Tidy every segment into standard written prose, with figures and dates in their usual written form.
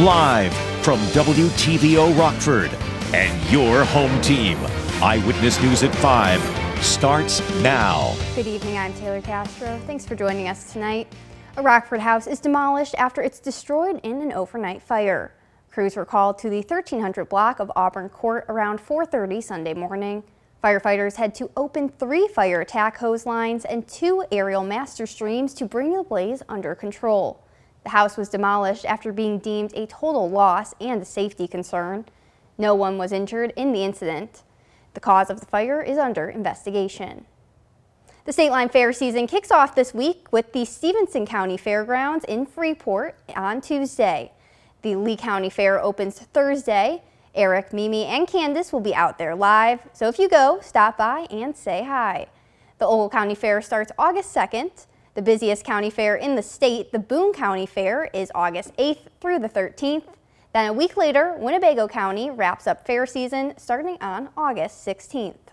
Live from WTVO Rockford and your home team. Eyewitness News at 5 starts now. Good evening, I'm Taylor Castro. Thanks for joining us tonight. A Rockford house is demolished after it's destroyed in an overnight fire. Crews were called to the 1300 block of Auburn Court around 4:30 Sunday morning. Firefighters had to open 3 fire attack hose lines and 2 aerial master streams to bring the blaze under control. The house was demolished after being deemed a total loss and a safety concern. No one was injured in the incident. The cause of the fire is under investigation. The State Line Fair season kicks off this week with the Stevenson County Fairgrounds in Freeport on Tuesday. The Lee County Fair opens Thursday. Eric, Mimi, and Candace will be out there live, so if you go, stop by and say hi. The Ogle County Fair starts August 2nd. The busiest county fair in the state, the Boone County Fair, is August 8th through the 13th. Then a week later, Winnebago County wraps up fair season starting on August 16th.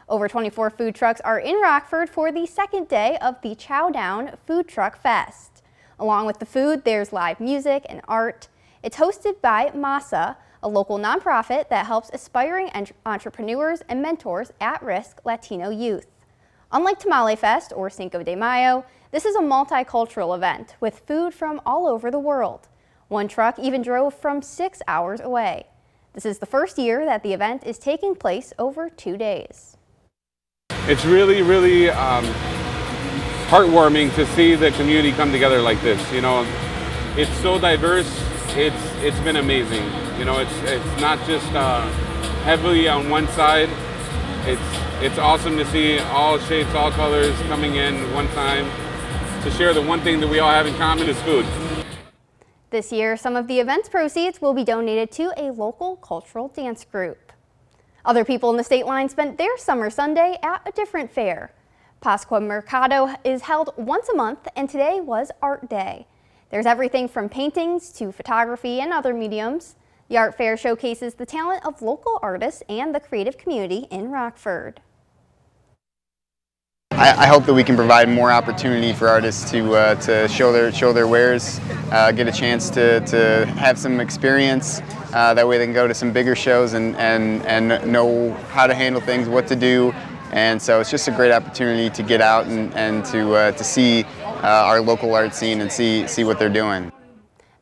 Over 24 food trucks are in Rockford for the second day of the Chow Down Food Truck Fest. Along with the food, there's live music and art. It's hosted by MASA, a local nonprofit that helps aspiring entrepreneurs and mentors at-risk Latino youth. Unlike Tamale Fest or Cinco de Mayo, this is a multicultural event with food from all over the world. One truck even drove from 6 hours away. This is the first year that the event is taking place over 2 days. It's really heartwarming to see the community come together like this. You know, it's so diverse. It's been amazing. You know, it's not just heavily on one side. It's awesome to see all shapes, all colors coming in one time to share the one thing that we all have in common is food. This year, some of the event's proceeds will be donated to a local cultural dance group. Other people in the state line spent their summer Sunday at a different fair. Pascua Mercado is held once a month, and today was Art Day. There's everything from paintings to photography and other mediums. The art fair showcases the talent of local artists and the creative community in Rockford. I hope that we can provide more opportunity for artists to show their wares, get a chance to have some experience. That way they can go to some bigger shows and know how to handle things, what to do. And so it's just a great opportunity to get out and to see our local art scene and see what they're doing.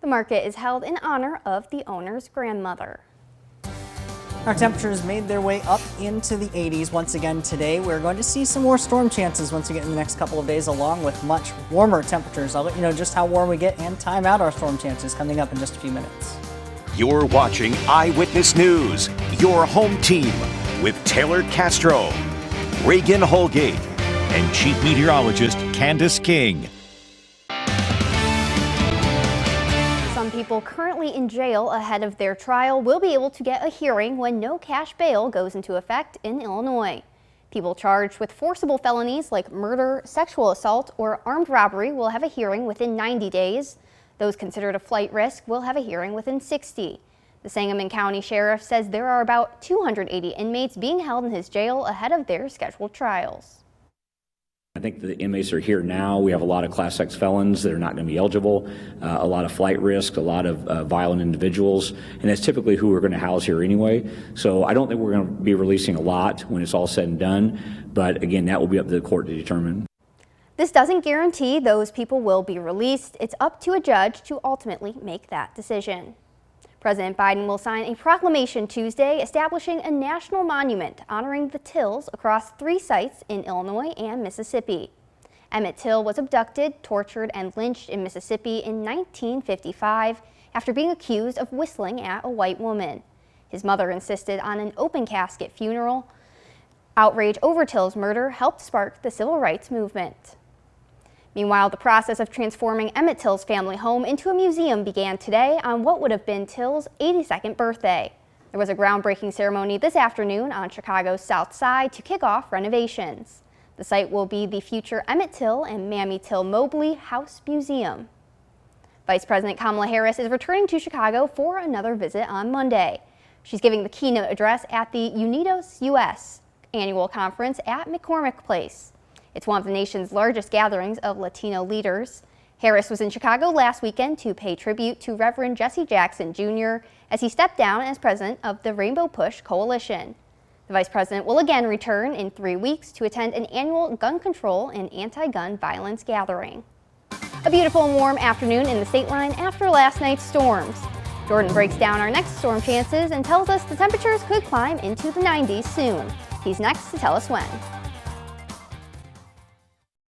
The market is held in honor of the owner's grandmother. Our temperatures made their way up into the 80s once again today. We're going to see some more storm chances once again in the next couple of days, along with much warmer temperatures. I'll let you know just how warm we get and time out our storm chances coming up in just a few minutes. You're watching Eyewitness News, your home team, with Taylor Castro, Reagan Holgate, and Chief Meteorologist Candace King. Some people currently in jail ahead of their trial will be able to get a hearing when no cash bail goes into effect in Illinois. People charged with forcible felonies like murder, sexual assault, or armed robbery will have a hearing within 90 days. Those considered a flight risk will have a hearing within 60. The Sangamon County Sheriff says there are about 280 inmates being held in his jail ahead of their scheduled trials. I think the inmates are here now. We have a lot of Class X felons that are not going to be eligible, a lot of flight risk, a lot of violent individuals, and that's typically who we're going to house here anyway. So I don't think we're going to be releasing a lot when it's all said and done, but again, that will be up to the court to determine. This doesn't guarantee those people will be released. It's up to a judge to ultimately make that decision. President Biden will sign a proclamation Tuesday establishing a national monument honoring the Tills across 3 sites in Illinois and Mississippi. Emmett Till was abducted, tortured, and lynched in Mississippi in 1955 after being accused of whistling at a white woman. His mother insisted on an open casket funeral. Outrage over Till's murder helped spark the civil rights movement. Meanwhile, the process of transforming Emmett Till's family home into a museum began today on what would have been Till's 82nd birthday. There was a groundbreaking ceremony this afternoon on Chicago's South Side to kick off renovations. The site will be the future Emmett Till and Mamie Till Mobley House Museum. Vice President Kamala Harris is returning to Chicago for another visit on Monday. She's giving the keynote address at the Unidos US annual conference at McCormick Place. It's one of the nation's largest gatherings of Latino leaders. Harris was in Chicago last weekend to pay tribute to Reverend Jesse Jackson Jr. as he stepped down as president of the Rainbow Push Coalition. The vice president will again return in 3 weeks to attend an annual gun control and anti-gun violence gathering. A beautiful and warm afternoon in the state line after last night's storms. Jordan breaks down our next storm chances and tells us the temperatures could climb into the 90s soon. He's next to tell us when.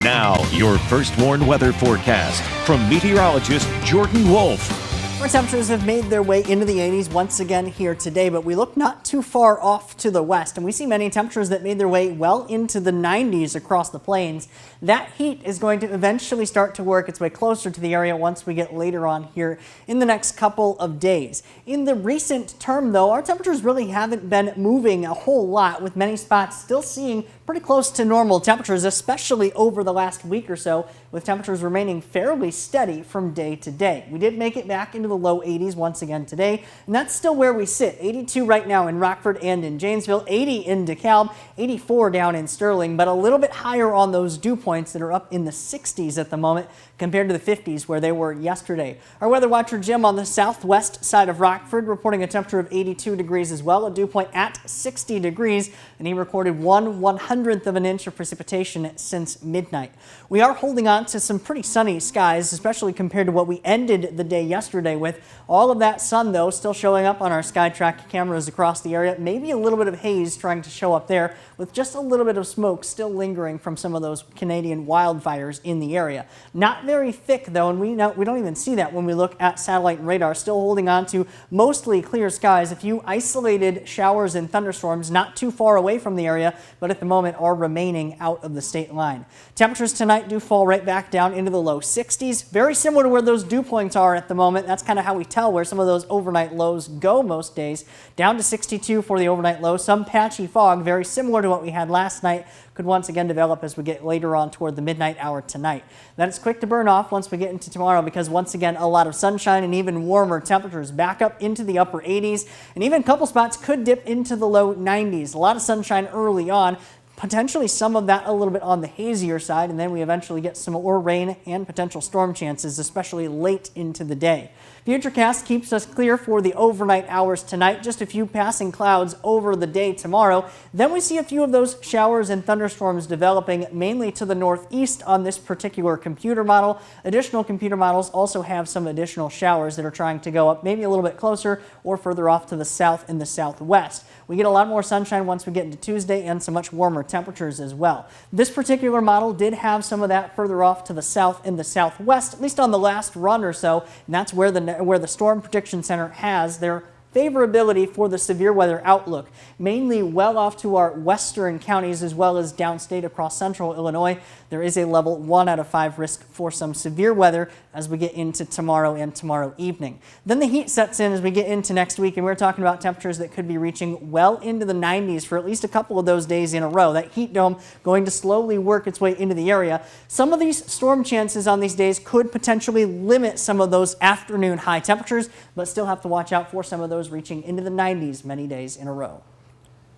Now, your first warned weather forecast from meteorologist Jordan Wolf. Our temperatures have made their way into the 80s once again here today, but we look not too far off to the west, and we see many temperatures that made their way well into the 90s across the plains. That heat is going to eventually start to work its way closer to the area once we get later on here in the next couple of days. In the recent term, though, our temperatures really haven't been moving a whole lot, with many spots still seeing pretty close to normal temperatures, especially over the last week or so, with temperatures remaining fairly steady from day to day. We did make it back into the low 80s once again today, and that's still where we sit. 82 right now in Rockford and in Janesville, 80 in DeKalb, 84 down in Sterling, but a little bit higher on those dew points that are up in the 60s at the moment compared to the 50s where they were yesterday. Our weather watcher Jim on the southwest side of Rockford reporting a temperature of 82 degrees as well, a dew point at 60 degrees, and he recorded 1/100th of an inch of precipitation since midnight. We are holding on to some pretty sunny skies, especially compared to what we ended the day yesterday with. All of that sun, though, still showing up on our SkyTrack cameras across the area. Maybe a little bit of haze trying to show up there, with just a little bit of smoke still lingering from some of those Canadian wildfires in the area. Not very thick, though, and we don't even see that when we look at satellite and radar. Still holding on to mostly clear skies. A few isolated showers and thunderstorms not too far away from the area, but at the moment are remaining out of the state line. Temperatures tonight do fall right back down into the low 60s. Very similar to where those dew points are at the moment. That's kind of how we tell where some of those overnight lows go most days. Down to 62 for the overnight low. Some patchy fog, very similar to what we had last night, could once again develop as we get later on toward the midnight hour tonight. Then it's quick to burn off once we get into tomorrow, because once again a lot of sunshine and even warmer temperatures back up into the upper 80s, and even a couple spots could dip into the low 90s. A lot of sunshine early on, potentially some of that a little bit on the hazier side, and then we eventually get some more rain and potential storm chances, especially late into the day. Futurecast keeps us clear for the overnight hours tonight. Just a few passing clouds over the day tomorrow. Then we see a few of those showers and thunderstorms developing mainly to the northeast on this particular computer model. Additional computer models also have some additional showers that are trying to go up maybe a little bit closer or further off to the south and the southwest. We get a lot more sunshine once we get into Tuesday and some much warmer temperatures as well. This particular model did have some of that further off to the south and the southwest, at least on the last run or so, and that's where the Storm Prediction Center has their favorability for the severe weather outlook, mainly well off to our western counties as well as downstate across central Illinois. There is a level 1 out of 5 risk for some severe weather as we get into tomorrow and tomorrow evening. Then the heat sets in as we get into next week, and we're talking about temperatures that could be reaching well into the 90s for at least a couple of those days in a row. That heat dome going to slowly work its way into the area. Some of these storm chances on these days could potentially limit some of those afternoon high temperatures, but still have to watch out for some of those reaching into the 90s many days in a row.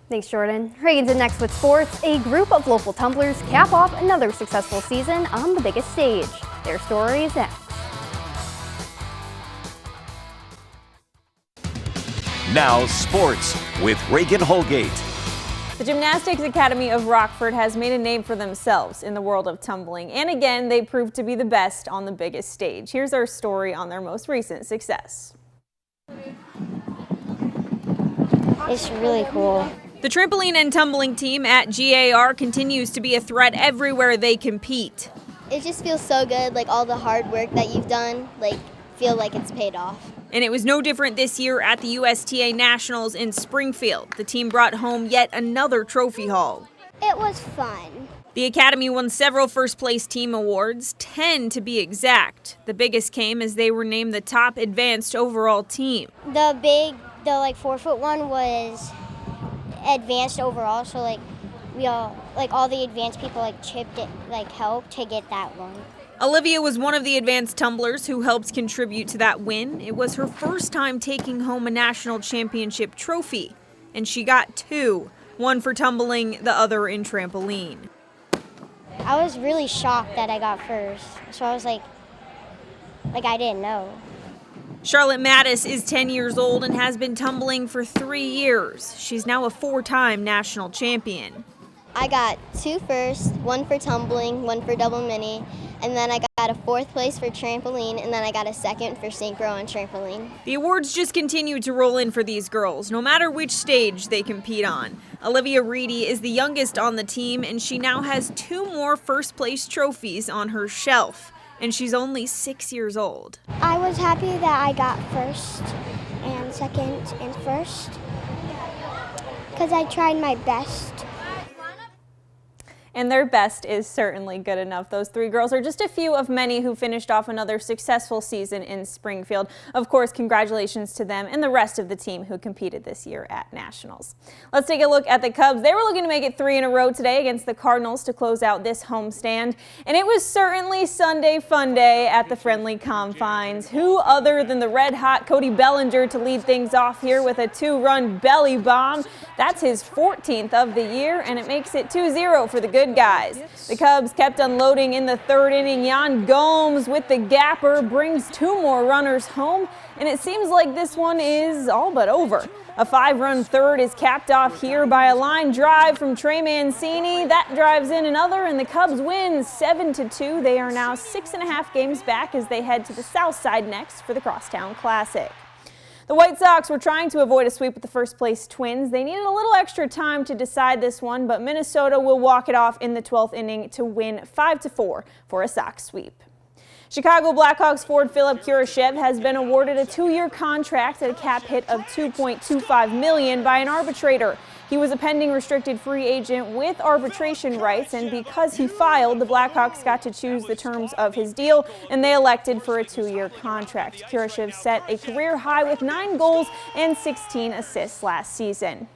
Thanks, Jordan. Reagan's in next with sports. A group of local tumblers cap off another successful season on the biggest stage. Their story is next. Now sports with Reagan Holgate. The Gymnastics Academy of Rockford has made a name for themselves in the world of tumbling, and again they proved to be the best on the biggest stage. Here's our story on their most recent success. It's really cool. The trampoline and tumbling team at GAR continues to be a threat everywhere they compete. It just feels so good, like all the hard work that you've done, feel like it's paid off. And it was no different this year at the USTA Nationals in Springfield. The team brought home yet another trophy haul. It was fun. The Academy won several first-place team awards, 10 to be exact. The biggest came as they were named the top advanced overall team. The 4-foot one was advanced overall, so we all all the advanced people chipped it, helped to get that one. Olivia was one of the advanced tumblers who helped contribute to that win. It was her first time taking home a national championship trophy, and she got 2, one for tumbling, the other in trampoline. I was really shocked that I got first, so I was like I didn't know. Charlotte Mattis is 10 years old and has been tumbling for 3 years. She's now a 4-time national champion. I got 2 firsts, 1 for tumbling, 1 for double mini, and then I got a 4th place for trampoline, and then I got a 2nd for synchro and trampoline. The awards just continue to roll in for these girls, no matter which stage they compete on. Olivia Reedy is the youngest on the team, and she now has 2 more first-place trophies on her shelf. And she's only 6 years old. I was happy that I got 1st and 2nd and 1st because I tried my best. And their best is certainly good enough. Those 3 girls are just a few of many who finished off another successful season in Springfield. Of course, congratulations to them and the rest of the team who competed this year at Nationals. Let's take a look at the Cubs. They were looking to make it 3 in a row today against the Cardinals to close out this homestand. And it was certainly Sunday fun day at the friendly confines. Who other than the red-hot Cody Bellinger to lead things off here with a 2-run belly bomb. That's his 14th of the year, and it makes it 2-0 for the good guys. The Cubs kept unloading in the 3rd inning. Yan Gomes with the gapper brings 2 more runners home, and it seems like this one is all but over. A 5-run 3rd is capped off here by a line drive from Trey Mancini. That drives in another, and the Cubs win 7-2. They are now 6.5 games back as they head to the South Side next for the Crosstown Classic. The White Sox were trying to avoid a sweep with the first-place Twins. They needed a little extra time to decide this one, but Minnesota will walk it off in the 12th inning to win 5-4 for a Sox sweep. Chicago Blackhawks forward Philip Kurashev has been awarded a 2-year contract at a cap hit of $2.25 million by an arbitrator. He was a pending restricted free agent with arbitration rights, and because he filed, the Blackhawks got to choose the terms of his deal, and they elected for a 2-year contract. Kurashev set a career high with 9 goals and 16 assists last season.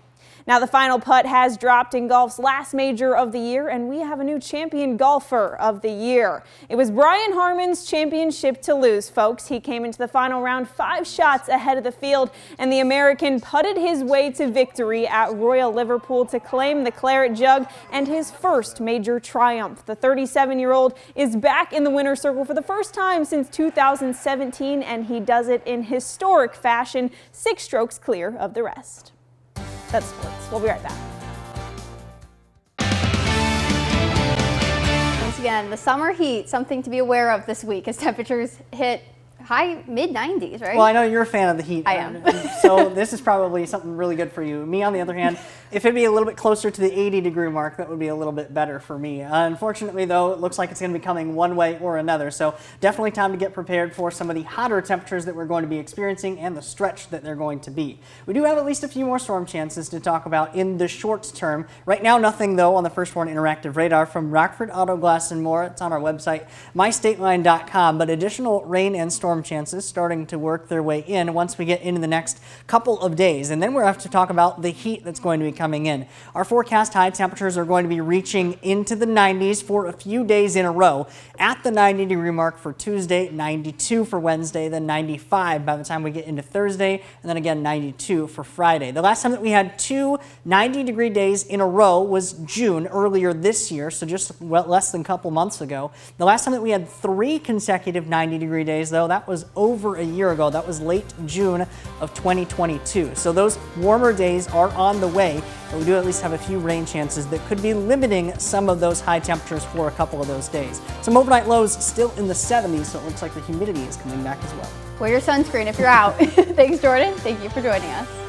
Now the final putt has dropped in golf's last major of the year, and we have a new champion golfer of the year. It was Brian Harman's championship to lose, folks. He came into the final round 5 shots ahead of the field, and the American putted his way to victory at Royal Liverpool to claim the claret jug and his first major triumph. The 37-year-old is back in the winner's circle for the first time since 2017, and he does it in historic fashion, 6 strokes clear of the rest. That's sports. We'll be right back. Once again, the summer heat, something to be aware of this week as temperatures hit high mid-90s, right? Well, I know you're a fan of the heat. I am. So this is probably something really good for you. Me, on the other hand, if it'd be a little bit closer to the 80-degree mark, that would be a little bit better for me. Unfortunately, though, it looks like it's going to be coming one way or another. So definitely time to get prepared for some of the hotter temperatures that we're going to be experiencing and the stretch that they're going to be. We do have at least a few more storm chances to talk about in the short term. Right now, nothing, though, on the First Warn Interactive Radar from Rockford Auto Glass and more. It's on our website, mystateline.com. But additional rain and storm chances starting to work their way in once we get into the next couple of days. And then we're have to talk about the heat that's going to be coming in. Our forecast high temperatures are going to be reaching into the 90s for a few days in a row. At the 90-degree mark for Tuesday, 92 for Wednesday, then 95 by the time we get into Thursday, and then again 92 for Friday. The last time that we had 2 90-degree days in a row was June earlier this year, so just less than a couple months ago. The last time that we had 3 consecutive 90-degree days, though, that was over a year ago. That was late June of 2022. So those warmer days are on the way, but we do at least have a few rain chances that could be limiting some of those high temperatures for a couple of those days. Some overnight lows still in the 70s, so it looks like the humidity is coming back as well. Wear your sunscreen if you're out. Thanks, Jordan. Thank you for joining us.